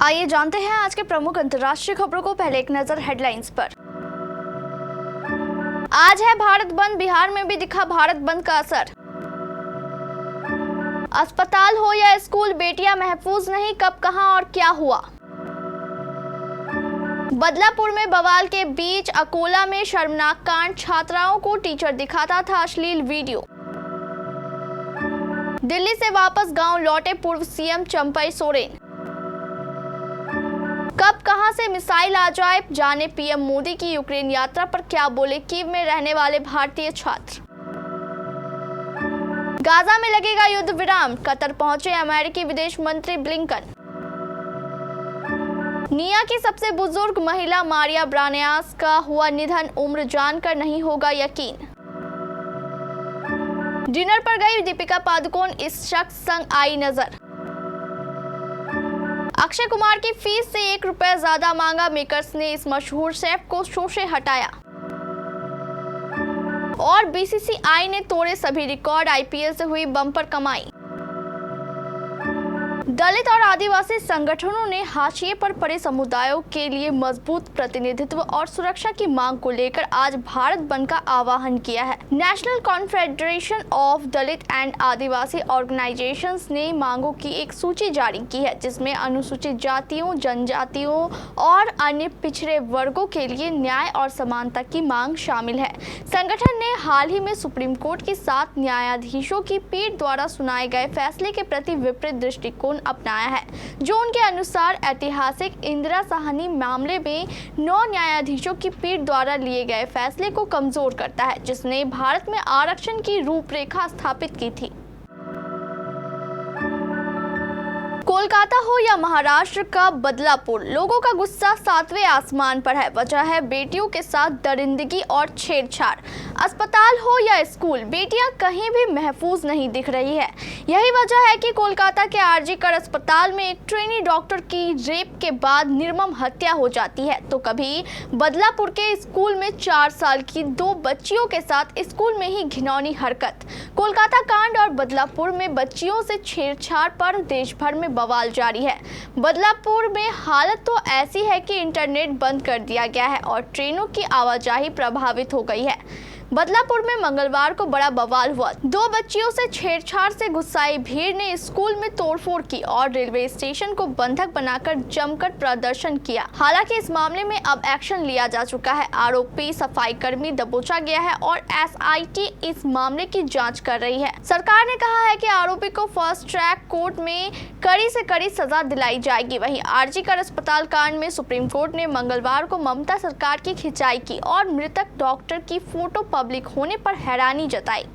आइए जानते हैं आज के प्रमुख अंतर्राष्ट्रीय खबरों को। पहले एक नजर हेडलाइंस पर। आज है भारत बंद, बिहार में भी दिखा भारत बंद का असर। अस्पताल हो या स्कूल, बेटियां महफूज नहीं, कब कहां और क्या हुआ। बदलापुर में बवाल के बीच अकोला में शर्मनाक कांड, छात्राओं को टीचर दिखाता था अश्लील वीडियो। दिल्ली से वापस गांव लौटे पूर्व सीएम चंपई सोरेन। कब कहां से मिसाइल आ जाए, जाने पीएम मोदी की यूक्रेन यात्रा पर क्या बोले कीव में रहने वाले भारतीय छात्र। गाजा में लगेगा युद्ध विराम, कतर पहुंचे अमेरिकी विदेश मंत्री ब्लिंकन। निया की सबसे बुजुर्ग महिला मारिया ब्रानियास का हुआ निधन, उम्र जानकर नहीं होगा यकीन। डिनर पर गई दीपिका पादुकोण इस शख्स संग आई नजर। अक्षय कुमार की फीस से ₹1 ज्यादा मांगा, मेकर्स ने इस मशहूर शेफ को शो से हटाया। और बीसीसीआई ने तोड़े सभी रिकॉर्ड, आईपीएल से हुई बम्पर कमाई। दलित और आदिवासी संगठनों ने हाशिए पर पड़े समुदायों के लिए मजबूत प्रतिनिधित्व और सुरक्षा की मांग को लेकर आज भारत बंद का आह्वान किया है। National confederation of Dalit and Adivasi organisations ने मांगों की एक सूची जारी की है, जिसमें अनुसूचित जातियों, जनजातियों और अन्य पिछड़े वर्गों के लिए न्याय और समानता की मांग शामिल है। संगठन ने हाल ही में सुप्रीम कोर्ट के 7 न्यायाधीशों की पीठ द्वारा सुनाए गए फैसले के प्रति विपरीत दृष्टिकोण अपनाया है, जो उनके अनुसार ऐतिहासिक इंदिरा साहनी मामले में 9 न्यायाधीशों की पीठ द्वारा लिए गए फैसले को कमजोर करता है, जिसने भारत में आरक्षण की रूपरेखा स्थापित की थी। कोलकाता हो या महाराष्ट्र का बदलापुर, लोगों का गुस्सा 7वें आसमान पर है। वजह है बेटियों के साथ दरिंदगी और छेड़छाड़। अस्पताल हो या स्कूल, बेटियां कहीं भी महफूज नहीं दिख रही है। यही वजह है कि कोलकाता के आरजी कर अस्पताल में एक ट्रेनी डॉक्टर की रेप के बाद निर्मम हत्या हो जाती है, तो कभी बदलापुर के स्कूल में 4 साल की 2 बच्चियों के साथ स्कूल में ही घिनौनी हरकत। कोलकाता कांड और बदलापुर में बच्चियों से छेड़छाड़ पर देश भर में बवाल जारी है। बदलापुर में हालत तो ऐसी है कि इंटरनेट बंद कर दिया गया है और ट्रेनों की आवाजाही प्रभावित हो गई है। बदलापुर में मंगलवार को बड़ा बवाल हुआ। 2 बच्चियों से छेड़छाड़ से गुस्साई भीड़ ने स्कूल में तोड़फोड़ की और रेलवे स्टेशन को बंधक बनाकर जमकर प्रदर्शन किया। हालांकि इस मामले में अब एक्शन लिया जा चुका है। आरोपी सफाई कर्मी दबोचा गया है और एसआईटी इस मामले की जांच कर रही है। सरकार ने कहा है कि आरोपी को फास्ट ट्रैक कोर्ट में कड़ी से कड़ी सजा दिलाई जाएगी। वहीं आरजी कर अस्पताल कांड में सुप्रीम कोर्ट ने मंगलवार को ममता सरकार की खिंचाई की और मृतक डॉक्टर की फोटो पब्लिक होने पर हैरानी जताई।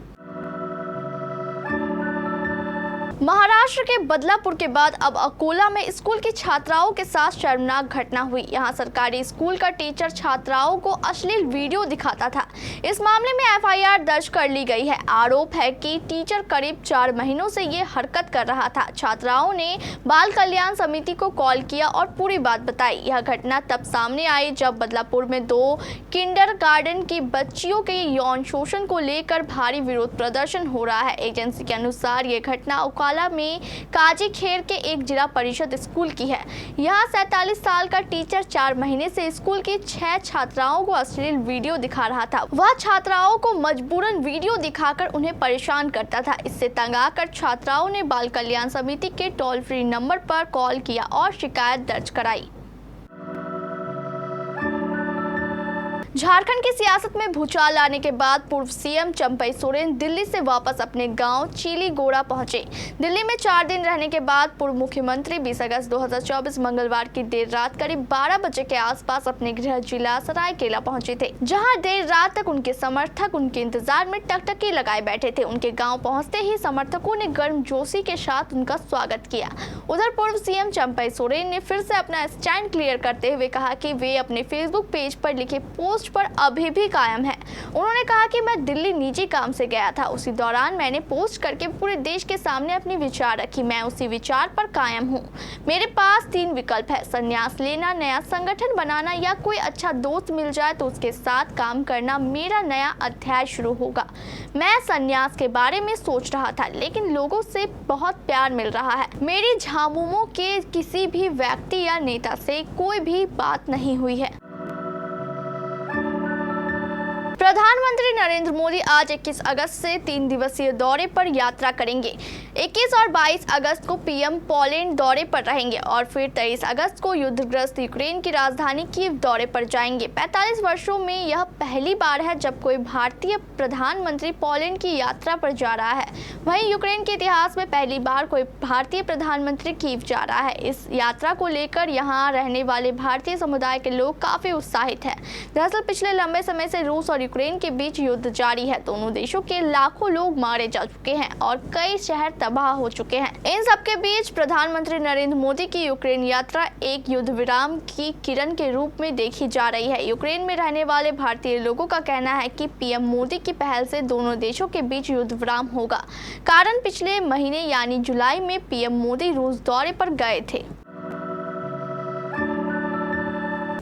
महाराष्ट्र के बदलापुर के बाद अब अकोला में स्कूल की छात्राओं के साथ शर्मनाक घटना हुई। यहां सरकारी स्कूल का टीचर छात्राओं को अश्लील वीडियो दिखाता था। इस मामले में एफआईआर दर्ज कर ली गई है। आरोप है कि टीचर करीब 4 महीनों से ये हरकत कर रहा था। छात्राओं ने बाल कल्याण समिति को कॉल किया और पूरी बात बताई। यह घटना तब सामने आई जब बदलापुर में 2 किंडरगार्टन की बच्चियों के यौन शोषण को लेकर भारी विरोध प्रदर्शन हो रहा है। एजेंसी के अनुसार ये घटना में काजी खेर के एक जिला परिषद स्कूल की है। यहाँ 47 साल का टीचर 4 महीने से स्कूल की 6 छात्राओं को अश्लील वीडियो दिखा रहा था। वह छात्राओं को मजबूरन वीडियो दिखाकर उन्हें परेशान करता था। इससे तंग आकर छात्राओं ने बाल कल्याण समिति के टोल फ्री नंबर पर कॉल किया और शिकायत दर्ज कराई। झारखंड की सियासत में भूचाल आने के बाद पूर्व सीएम चंपई सोरेन दिल्ली से वापस अपने गांव चिलीगोड़ा पहुंचे। दिल्ली में 4 दिन रहने के बाद पूर्व मुख्यमंत्री 20 अगस्त 2024 मंगलवार की देर रात करीब 12 बजे के आसपास अपने गृह जिला सरायकेला पहुंचे थे, जहां देर रात तक उनके समर्थक उनके इंतजार में टकटकी लगाए बैठे थे। उनके गाँव पहुँचते ही समर्थकों ने गर्मजोशी के साथ उनका स्वागत किया। उधर पूर्व सीएम चंपई सोरेन ने फिर से अपना स्टैंड क्लियर करते हुए कहा कि वे अपने फेसबुक पेज पर लिखे पोस्ट पर अभी भी कायम है। उन्होंने कहा कि मैं दिल्ली निजी काम से गया था, उसी दौरान मैंने पोस्ट करके पूरे देश के सामने अपनी विचार रखी। मैं उसी विचार पर कायम हूँ। मेरे पास 3 विकल्प है, संन्यास लेना, नया संगठन बनाना या कोई अच्छा दोस्त मिल जाए तो उसके साथ काम करना। मेरा नया अध्याय शुरू होगा। मैं संन्यास के बारे में सोच रहा था, लेकिन लोगों से बहुत प्यार मिल रहा है। मेरी झामुमो के किसी भी व्यक्ति या नेता से कोई भी बात नहीं हुई है। प्रधानमंत्री नरेंद्र मोदी आज 21 अगस्त से 3 दिवसीय दौरे पर यात्रा करेंगे। 21 और 22 अगस्त को पीएम पोलैंड दौरे पर रहेंगे और फिर 23 अगस्त को युद्धग्रस्त यूक्रेन की राजधानी कीव दौरे पर जाएंगे। 45 वर्षों में यह पहली बार है जब कोई भारतीय प्रधानमंत्री पोलैंड की यात्रा पर जा रहा है। वहीं यूक्रेन के इतिहास में पहली बार कोई भारतीय प्रधानमंत्री कीव जा रहा है। इस यात्रा को लेकर यहाँ रहने वाले भारतीय समुदाय के लोग काफी उत्साहित हैं। दरअसल पिछले लंबे समय से रूस और यूक्रेन के बीच युद्ध जारी है। दोनों देशों के लाखों लोग मारे जा चुके हैं और कई शहर तबाह हो चुके हैं। इन सबके बीच प्रधानमंत्री नरेंद्र मोदी की यूक्रेन यात्रा एक युद्ध विराम की किरण के रूप में देखी जा रही है। यूक्रेन में रहने वाले भारतीय लोगों का कहना है कि पीएम मोदी की पहल से दोनों देशों के बीच युद्ध विराम होगा। कारण पिछले महीने यानी जुलाई में पीएम मोदी रूस दौरे पर गए थे।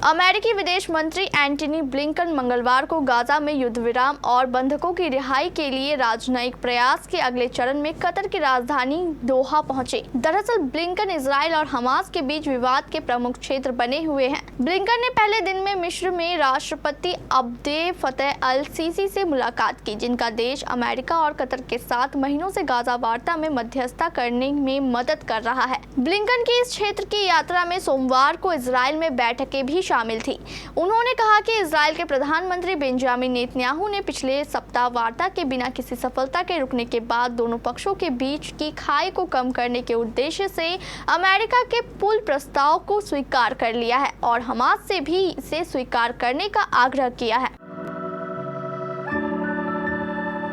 अमेरिकी विदेश मंत्री एंटनी ब्लिंकन मंगलवार को गाजा में युद्ध विराम और बंधकों की रिहाई के लिए राजनयिक प्रयास के अगले चरण में कतर की राजधानी दोहा पहुंचे। दरअसल ब्लिंकन इजराइल और हमास के बीच विवाद के प्रमुख क्षेत्र बने हुए हैं। ब्लिंकन ने पहले दिन में मिस्र में राष्ट्रपति अब्देल फतेह अल सीसी से मुलाकात की, जिनका देश अमेरिका और कतर के साथ महीनों से गाजा वार्ता में मध्यस्थता करने में मदद कर रहा है। ब्लिंकन की इस क्षेत्र की यात्रा में सोमवार को इजराइल में बैठकें भी शामिल थी। उन्होंने कहा कि इजराइल के प्रधानमंत्री बेंजामिन नेतन्याहू ने पिछले सप्ताह वार्ता के बिना किसी सफलता के रुकने के बाद दोनों पक्षों के बीच की खाई को कम करने के उद्देश्य से अमेरिका के पुल प्रस्ताव को स्वीकार कर लिया है और हमास से भी इसे स्वीकार करने का आग्रह किया है।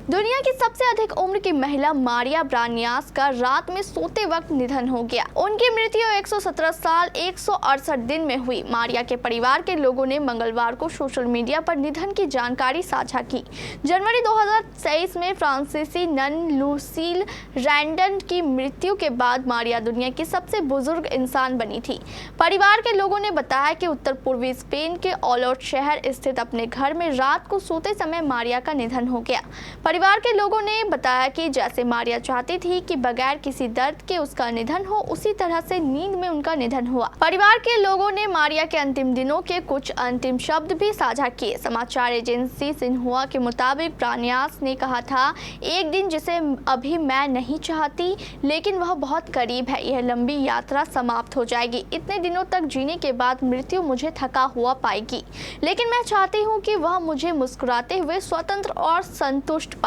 दुनिया की सबसे अधिक उम्र की महिला मारिया ब्रानियास का रात में सोते वक्त निधन हो गया। उनकी मृत्यु 117 साल 168 दिन में हुई। मारिया के परिवार के लोगों ने मंगलवार को सोशल मीडिया पर निधन की जानकारी साझा की। जनवरी 2023 में फ्रांसीसी नन लूसील रैंडन की मृत्यु के बाद मारिया दुनिया की सबसे बुजुर्ग इंसान बनी थी। परिवार के लोगों ने बताया कि उत्तर पूर्वी स्पेन के ओलोट शहर स्थित अपने घर में रात को सोते समय मारिया का निधन हो गया। परिवार के लोगों ने बताया कि जैसे मारिया चाहती थी कि बगैर किसी दर्द के उसका निधन हो, उसी तरह से नींद में उनका निधन हुआ। परिवार के लोगों ने मारिया के अंतिम दिनों के कुछ अंतिम शब्द भी साझा किए। समाचार एजेंसी सिन्हुआ के मुताबिक ब्रानियास ने कहा था, एक दिन जिसे अभी मैं नहीं चाहती, लेकिन वह बहुत करीब है। यह लंबी यात्रा समाप्त हो जाएगी। इतने दिनों तक जीने के बाद मृत्यु मुझे थका हुआ पाएगी, लेकिन मैं चाहती हूँ कि वह मुझे मुस्कुराते हुए स्वतंत्र और संतुष्ट पाए।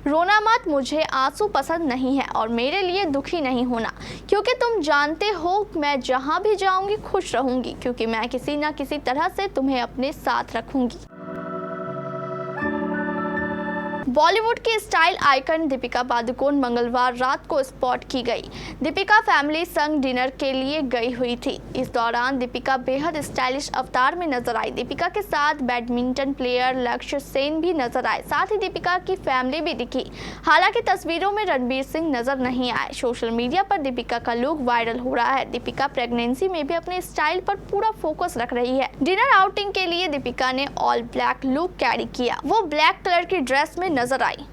रोना मत, मुझे आंसू पसंद नहीं है और मेरे लिए दुखी नहीं होना, क्योंकि तुम जानते हो मैं जहां भी जाऊंगी खुश रहूंगी, क्योंकि मैं किसी न किसी तरह से तुम्हें अपने साथ रखूंगी। बॉलीवुड की स्टाइल आइकन दीपिका पादुकोण मंगलवार रात को स्पॉट की गई। दीपिका फैमिली संग डिनर के लिए गई हुई थी। इस दौरान दीपिका बेहद स्टाइलिश अवतार में नजर आई। दीपिका के साथ बैडमिंटन प्लेयर लक्ष्य सेन भी नजर आए। साथ ही दीपिका की फैमिली भी दिखी। हालांकि तस्वीरों में रणबीर सिंह नजर नहीं आए। सोशल मीडिया पर दीपिका का लुक वायरल हो रहा है। दीपिका प्रेगनेंसी में भी अपने स्टाइल पर पूरा फोकस रख रही है। डिनर आउटिंग के लिए दीपिका ने ऑल ब्लैक लुक कैरी किया। वो ब्लैक कलर की ड्रेस में नजर आई।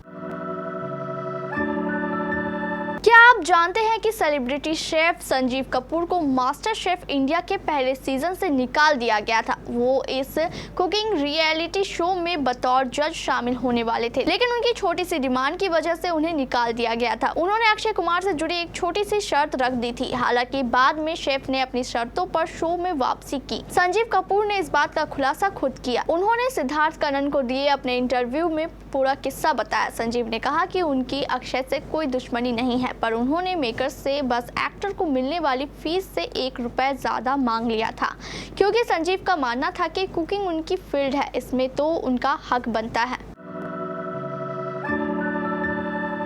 क्या आप जानते हैं कि सेलिब्रिटी शेफ संजीव कपूर को मास्टर शेफ इंडिया के पहले सीजन से निकाल दिया गया था। वो इस कुकिंग रियलिटी शो में बतौर जज शामिल होने वाले थे, लेकिन उनकी छोटी सी डिमांड की वजह से उन्हें निकाल दिया गया था। उन्होंने अक्षय कुमार से जुड़ी एक छोटी सी शर्त रख दी थी। हालांकि बाद में शेफ ने अपनी शर्तों पर शो में वापसी की। संजीव कपूर ने इस बात का खुलासा खुद किया। उन्होंने सिद्धार्थ कनन को दिए अपने इंटरव्यू में पूरा किस्सा बताया। संजीव ने कहा कि उनकी अक्षय से कोई दुश्मनी नहीं है, पर उन्होंने मेकर्स से बस एक्टर को मिलने वाली फीस से 1 रुपए ज्यादा मांग लिया था, क्योंकि संजीव का मानना था कि कुकिंग उनकी फील्ड है, इसमें तो उनका हक बनता है।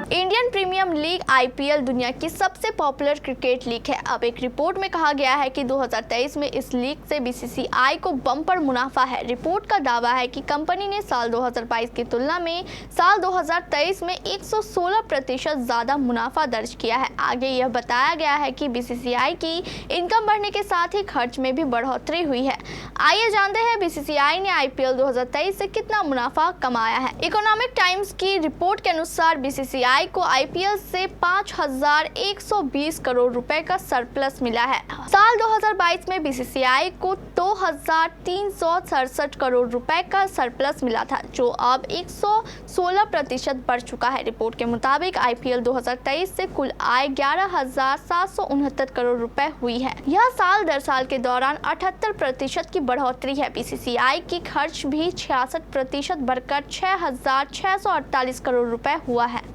इंडियन प्रीमियर लीग आईपीएल दुनिया की सबसे पॉपुलर क्रिकेट लीग है। अब एक रिपोर्ट में कहा गया है कि 2023 में इस लीग से बीसीसीआई को बम्पर मुनाफा है। रिपोर्ट का दावा है कि कंपनी ने साल 2022 की तुलना में साल 2023 में 116% ज्यादा मुनाफा दर्ज किया है। आगे यह बताया गया है कि बीसीसीआई की इनकम बढ़ने के साथ ही खर्च में भी बढ़ोतरी हुई है। आइए जानते हैं बीसीसीआई ने आईपीएल 2023 से कितना मुनाफा कमाया है। इकोनॉमिक टाइम्स की रिपोर्ट के अनुसार बीसीसीआई को आईपीएल से 5,120 करोड़ रुपए का सरप्लस मिला है। साल 2022 में बीसीसीआई को 2,367 करोड़ रुपए का सरप्लस मिला था, जो अब 116% बढ़ चुका है। रिपोर्ट के मुताबिक आईपीएल 2023 से कुल आय 11,769 करोड़ रुपए हुई है। यह साल दर साल के दौरान 78% की बढ़ोतरी है। बीसीसीआई की खर्च भी 66% बढ़कर 6,648 करोड़ रुपए हुआ है।